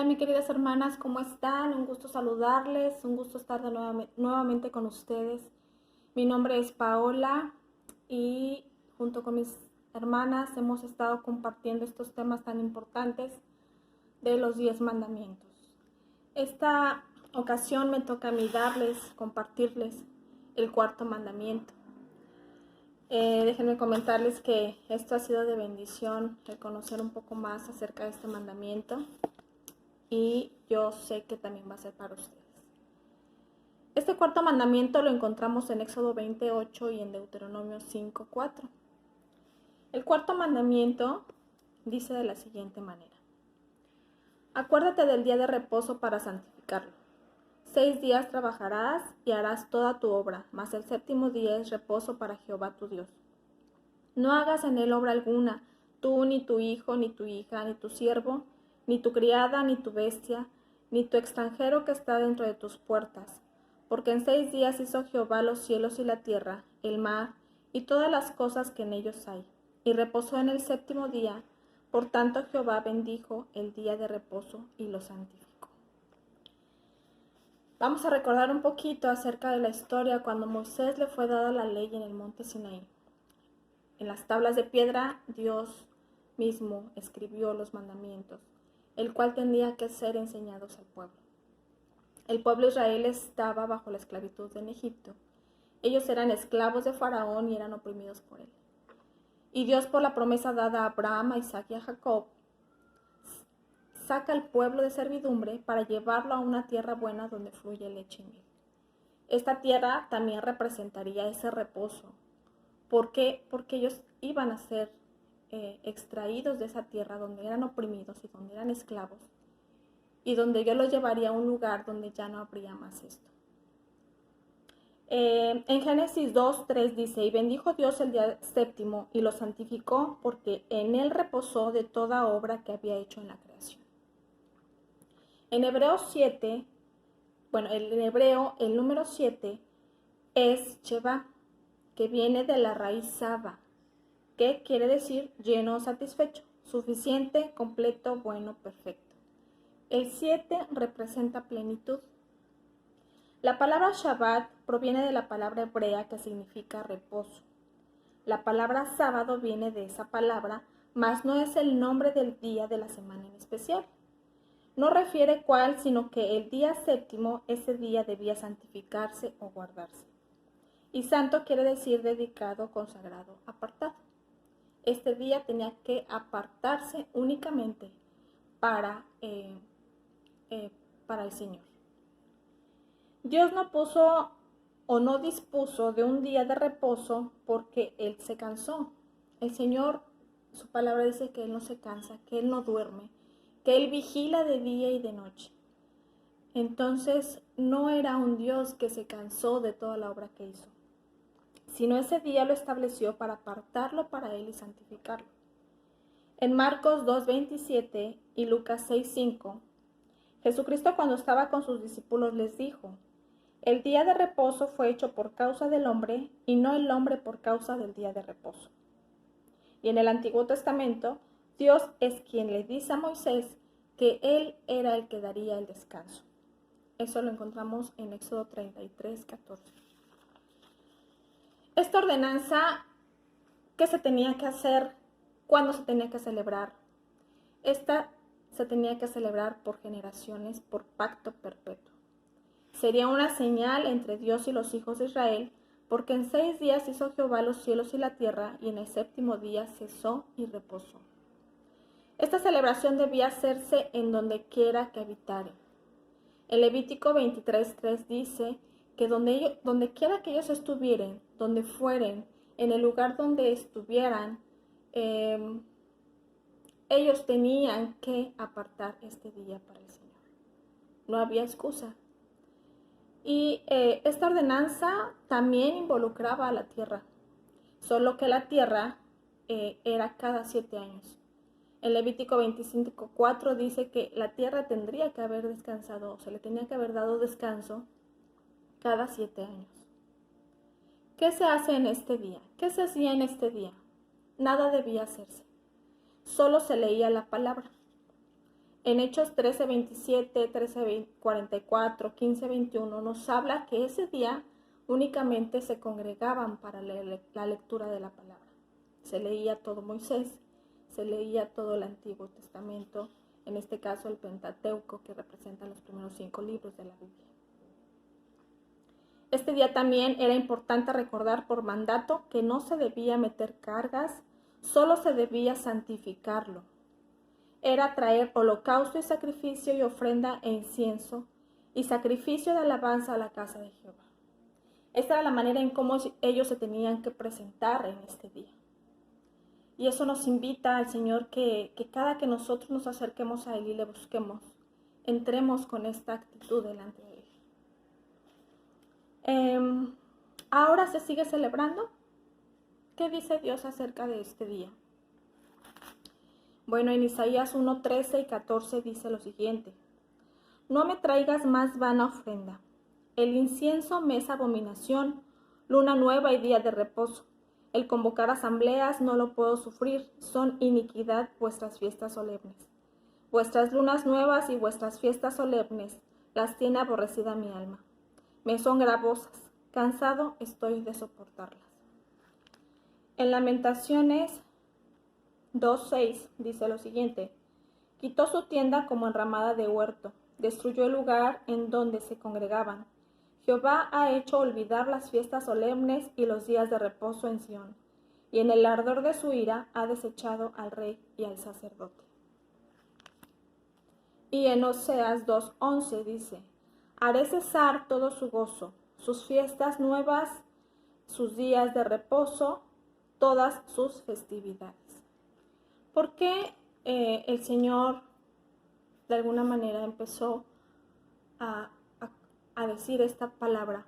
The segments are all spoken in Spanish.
mis queridas hermanas, ¿cómo están? Un gusto saludarles, un gusto estar nuevamente con ustedes. Mi nombre es Paola y junto con mis hermanas hemos estado compartiendo estos temas tan importantes de los 10 mandamientos. Esta ocasión me toca a mí compartirles el cuarto mandamiento. Déjenme comentarles que esto ha sido de bendición, reconocer un poco más acerca de este mandamiento. Y yo sé que también va a ser para ustedes. Este cuarto mandamiento lo encontramos en Éxodo 28 y en Deuteronomio 5:4. El cuarto mandamiento dice de la siguiente manera: acuérdate del día de reposo para santificarlo. 6 días trabajarás y harás toda tu obra, mas el séptimo día es reposo para Jehová tu Dios. No hagas en él obra alguna, tú, ni tu hijo, ni tu hija, ni tu siervo, ni tu criada, ni tu bestia, ni tu extranjero que está dentro de tus puertas. Porque en 6 días hizo Jehová los cielos y la tierra, el mar, y todas las cosas que en ellos hay. Y reposó en el séptimo día. Por tanto Jehová bendijo el día de reposo y lo santificó. Vamos a recordar un poquito acerca de la historia cuando Moisés le fue dada la ley en el monte Sinaí. En las tablas de piedra Dios mismo escribió los mandamientos, el cual tenía que ser enseñados al pueblo. El pueblo de Israel estaba bajo la esclavitud en Egipto. Ellos eran esclavos de Faraón y eran oprimidos por él. Y Dios, por la promesa dada a Abraham, a Isaac y a Jacob, saca al pueblo de servidumbre para llevarlo a una tierra buena donde fluye leche y miel. Esta tierra también representaría ese reposo. ¿Por qué? Porque ellos iban a ser extraídos de esa tierra donde eran oprimidos y donde eran esclavos, y donde Dios los llevaría a un lugar donde ya no habría más esto. En Génesis 2:3 dice: y bendijo Dios el día séptimo y lo santificó, porque en él reposó de toda obra que había hecho en la creación. En Hebreos 7, en hebreo el número 7 es Sheva, que viene de la raíz Saba, que quiere decir lleno o satisfecho, suficiente, completo, bueno, perfecto. El 7 representa plenitud. La palabra Shabbat proviene de la palabra hebrea que significa reposo. La palabra sábado viene de esa palabra, mas no es el nombre del día de la semana en especial. No refiere cuál, sino que el día séptimo, ese día debía santificarse o guardarse. Y santo quiere decir dedicado, consagrado, apartado. Este día tenía que apartarse únicamente para el Señor. Dios no puso o no dispuso de un día de reposo porque Él se cansó. El Señor, su palabra dice que Él no se cansa, que Él no duerme, que Él vigila de día y de noche. Entonces no era un Dios que se cansó de toda la obra que hizo, sino ese día lo estableció para apartarlo para Él y santificarlo. En Marcos 2:27 y Lucas 6:5, Jesucristo, cuando estaba con sus discípulos, les dijo: el día de reposo fue hecho por causa del hombre y no el hombre por causa del día de reposo. Y en el Antiguo Testamento, Dios es quien le dice a Moisés que Él era el que daría el descanso. Eso lo encontramos en Éxodo 33:14. Esta ordenanza, ¿qué se tenía que hacer? ¿Cuándo se tenía que celebrar? Esta se tenía que celebrar por generaciones, por pacto perpetuo. Sería una señal entre Dios y los hijos de Israel, porque en 6 días hizo Jehová los cielos y la tierra, y en el séptimo día cesó y reposó. Esta celebración debía hacerse en donde quiera que habitare. En Levítico 23:3 dice que donde quiera que ellos estuvieran, donde fueren, en el lugar donde estuvieran, ellos tenían que apartar este día para el Señor. No había excusa. Y esta ordenanza también involucraba a la tierra, solo que la tierra era cada 7 años. En Levítico 25:4 dice que la tierra tendría que haber descansado, o se le tenía que haber dado descanso cada 7 años. ¿Qué se hace en este día? ¿Qué se hacía en este día? Nada debía hacerse. Solo se leía la palabra. En Hechos 13:27, 13:44, 15:21 nos habla que ese día únicamente se congregaban para leer la lectura de la palabra. Se leía todo Moisés, se leía todo el Antiguo Testamento, en este caso el Pentateuco, que representa los primeros 5 libros de la Biblia. Este día también era importante recordar por mandato que no se debía meter cargas, solo se debía santificarlo. Era traer holocausto y sacrificio y ofrenda e incienso y sacrificio de alabanza a la casa de Jehová. Esta era la manera en cómo ellos se tenían que presentar en este día. Y eso nos invita al Señor que cada que nosotros nos acerquemos a Él y le busquemos, entremos con esta actitud delante de Él. Ahora se sigue celebrando. ¿Qué dice Dios acerca de este día? Bueno, en Isaías 1:13 y 14 dice lo siguiente: No me traigas más vana ofrenda. El incienso me es abominación, luna nueva y día de reposo. El convocar asambleas no lo puedo sufrir, son iniquidad vuestras fiestas solemnes. Vuestras lunas nuevas y vuestras fiestas solemnes las tiene aborrecida mi alma. Me son gravosas, cansado estoy de soportarlas. En Lamentaciones 2:6 dice lo siguiente: Quitó su tienda como enramada de huerto, destruyó el lugar en donde se congregaban. Jehová ha hecho olvidar las fiestas solemnes y los días de reposo en Sión, y en el ardor de su ira ha desechado al rey y al sacerdote. Y en Oseas 2:11 dice: Haré cesar todo su gozo, sus fiestas nuevas, sus días de reposo, todas sus festividades. ¿Por qué el Señor de alguna manera empezó a decir esta palabra?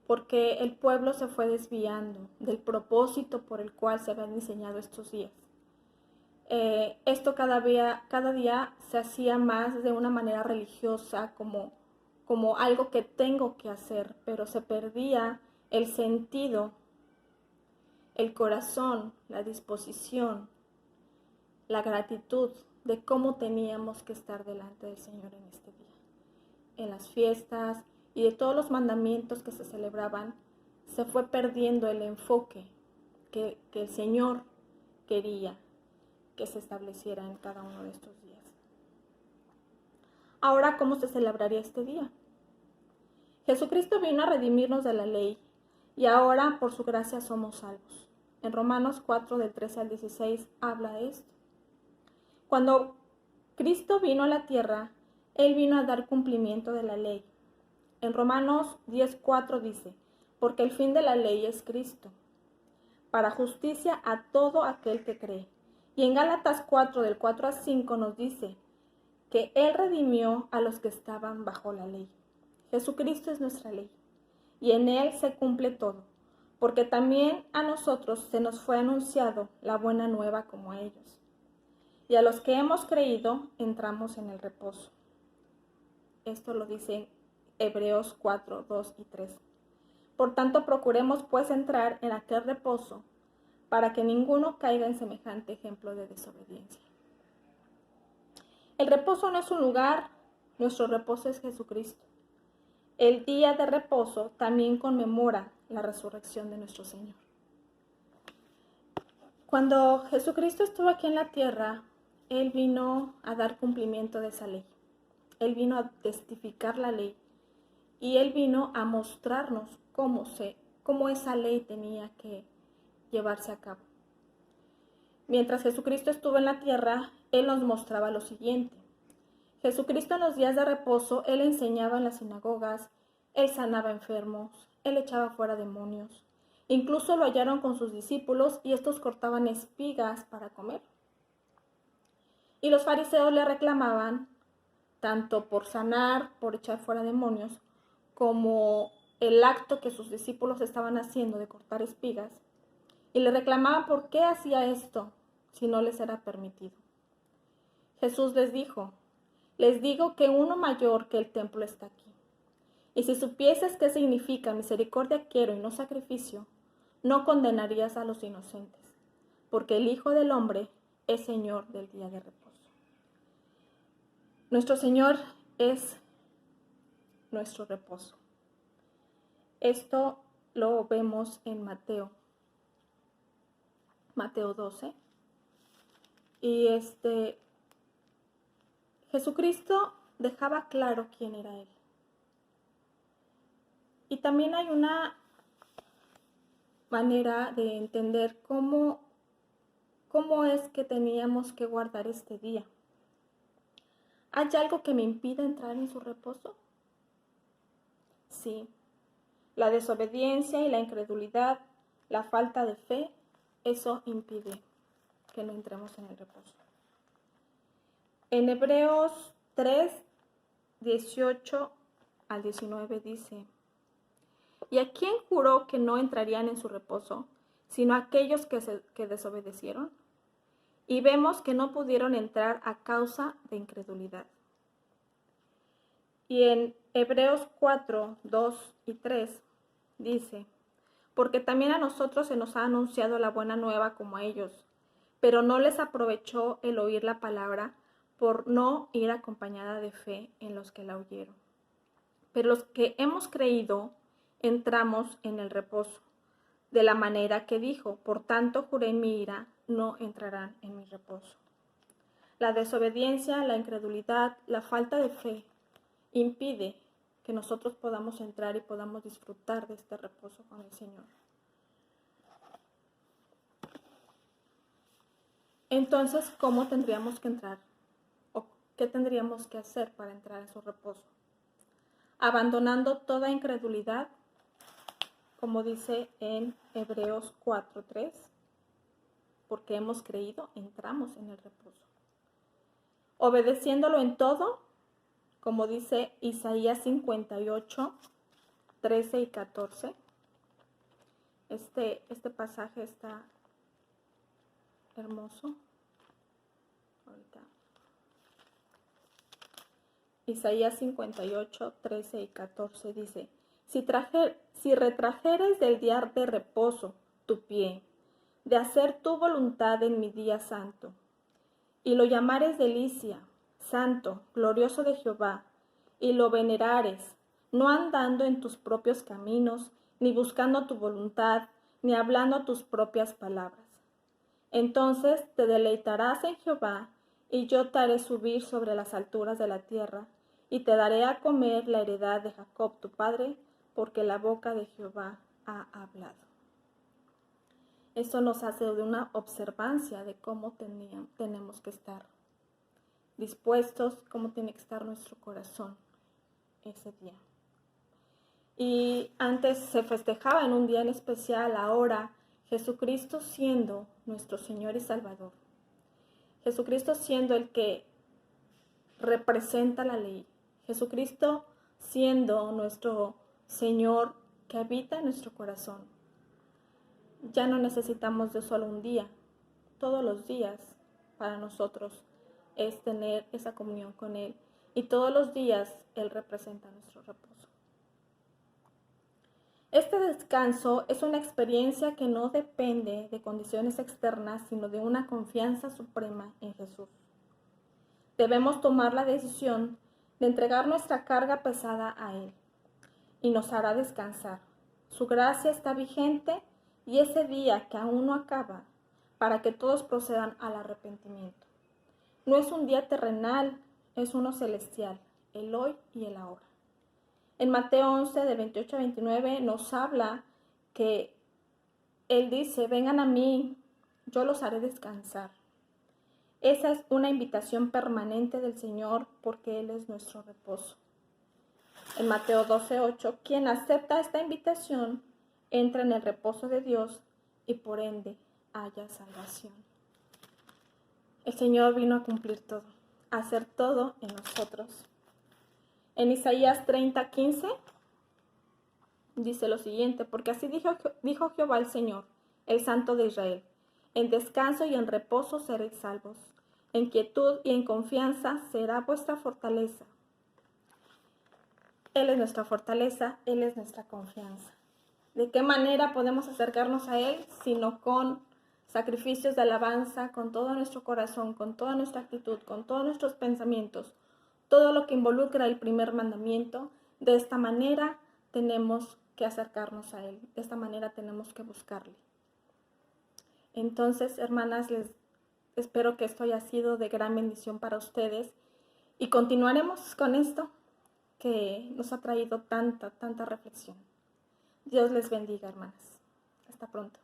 Porque el pueblo se fue desviando del propósito por el cual se habían diseñado estos días. Esto cada día se hacía más de una manera religiosa, como algo que tengo que hacer, pero se perdía el sentido, el corazón, la disposición, la gratitud de cómo teníamos que estar delante del Señor en este día. En las fiestas y de todos los mandamientos que se celebraban, se fue perdiendo el enfoque que el Señor quería que se estableciera en cada uno de estos días. Ahora, ¿cómo se celebraría este día? Jesucristo vino a redimirnos de la ley y ahora por su gracia somos salvos. En Romanos 4, del 13 al 16, habla de esto. Cuando Cristo vino a la tierra, Él vino a dar cumplimiento de la ley. En Romanos 10:4 dice: Porque el fin de la ley es Cristo, para justicia a todo aquel que cree. Y en Gálatas 4, del 4 al 5 nos dice que Él redimió a los que estaban bajo la ley. Jesucristo es nuestra ley, y en Él se cumple todo, porque también a nosotros se nos fue anunciado la buena nueva como a ellos. Y a los que hemos creído, entramos en el reposo. Esto lo dice Hebreos 4, 2 y 3. Por tanto, procuremos pues entrar en aquel reposo, para que ninguno caiga en semejante ejemplo de desobediencia. El reposo no es un lugar, nuestro reposo es Jesucristo. El día de reposo también conmemora la resurrección de nuestro Señor. Cuando Jesucristo estuvo aquí en la tierra, Él vino a dar cumplimiento de esa ley. Él vino a testificar la ley y Él vino a mostrarnos cómo esa ley tenía que llevarse a cabo. Mientras Jesucristo estuvo en la tierra, Él nos mostraba lo siguiente. Jesucristo en los días de reposo, Él enseñaba en las sinagogas, Él sanaba enfermos, Él echaba fuera demonios. Incluso lo hallaron con sus discípulos y estos cortaban espigas para comer. Y los fariseos le reclamaban, tanto por sanar, por echar fuera demonios, como el acto que sus discípulos estaban haciendo de cortar espigas, y le reclamaban por qué hacía esto si no les era permitido. Jesús les dijo: les digo que uno mayor que el templo está aquí. Y si supieses qué significa misericordia quiero y no sacrificio, no condenarías a los inocentes, porque el Hijo del Hombre es Señor del día de reposo. Nuestro Señor es nuestro reposo. Esto lo vemos en Mateo 12. Y Jesucristo dejaba claro quién era Él. Y también hay una manera de entender cómo es que teníamos que guardar este día. ¿Hay algo que me impide entrar en su reposo? Sí. La desobediencia y la incredulidad, la falta de fe, eso impide que no entremos en el reposo. En Hebreos 3, 18 al 19 dice: ¿Y a quién juró que no entrarían en su reposo, sino a aquellos que desobedecieron? Y vemos que no pudieron entrar a causa de incredulidad. Y en Hebreos 4, 2 y 3 dice: porque también a nosotros se nos ha anunciado la buena nueva como a ellos, pero no les aprovechó el oír la palabra por no ir acompañada de fe en los que la oyeron. Pero los que hemos creído entramos en el reposo, de la manera que dijo: por tanto juré en mi ira, no entrarán en mi reposo. La desobediencia, la incredulidad, la falta de fe impide que nosotros podamos entrar y podamos disfrutar de este reposo con el Señor. Entonces, ¿cómo tendríamos que entrar? ¿O qué tendríamos que hacer para entrar en su reposo? Abandonando toda incredulidad, como dice en Hebreos 4:3, porque hemos creído, entramos en el reposo. Obedeciéndolo en todo, como dice Isaías 58, 13 y 14. Este pasaje está hermoso. Ahorita. Isaías 58, 13 y 14 dice: si retrajeres del día de reposo tu pie, de hacer tu voluntad en mi día santo, y lo llamares delicia, santo, glorioso de Jehová, y lo venerares, no andando en tus propios caminos, ni buscando tu voluntad, ni hablando tus propias palabras. Entonces te deleitarás en Jehová, y yo te haré subir sobre las alturas de la tierra, y te daré a comer la heredad de Jacob tu padre, porque la boca de Jehová ha hablado. Esto nos hace de una observancia de cómo tenemos que estar dispuestos, cómo tiene que estar nuestro corazón ese día. Y antes se festejaba en un día en especial, ahora Jesucristo siendo nuestro Señor y Salvador. Jesucristo siendo el que representa la ley. Jesucristo siendo nuestro Señor que habita en nuestro corazón. Ya no necesitamos de solo un día. Todos los días para nosotros es tener esa comunión con Él. Y todos los días Él representa nuestro reposo. Este descanso es una experiencia que no depende de condiciones externas, sino de una confianza suprema en Jesús. Debemos tomar la decisión de entregar nuestra carga pesada a Él y nos hará descansar. Su gracia está vigente y ese día que aún no acaba para que todos procedan al arrepentimiento. No es un día terrenal, es uno celestial, el hoy y el ahora. En Mateo 11, del 28 a 29, nos habla que Él dice: vengan a mí, yo los haré descansar. Esa es una invitación permanente del Señor porque Él es nuestro reposo. En Mateo 12:8, quien acepta esta invitación entra en el reposo de Dios y por ende haya salvación. El Señor vino a cumplir todo, a hacer todo en nosotros. En Isaías 30:15 dice lo siguiente: porque así dijo Jehová el Señor, el Santo de Israel: en descanso y en reposo seréis salvos. En quietud y en confianza será vuestra fortaleza. Él es nuestra fortaleza, Él es nuestra confianza. ¿De qué manera podemos acercarnos a Él? Sino con sacrificios de alabanza, con todo nuestro corazón, con toda nuestra actitud, con todos nuestros pensamientos, todo lo que involucra el primer mandamiento. De esta manera tenemos que acercarnos a Él, de esta manera tenemos que buscarle. Entonces, hermanas, les espero que esto haya sido de gran bendición para ustedes y continuaremos con esto que nos ha traído tanta reflexión. Dios les bendiga, hermanas. Hasta pronto.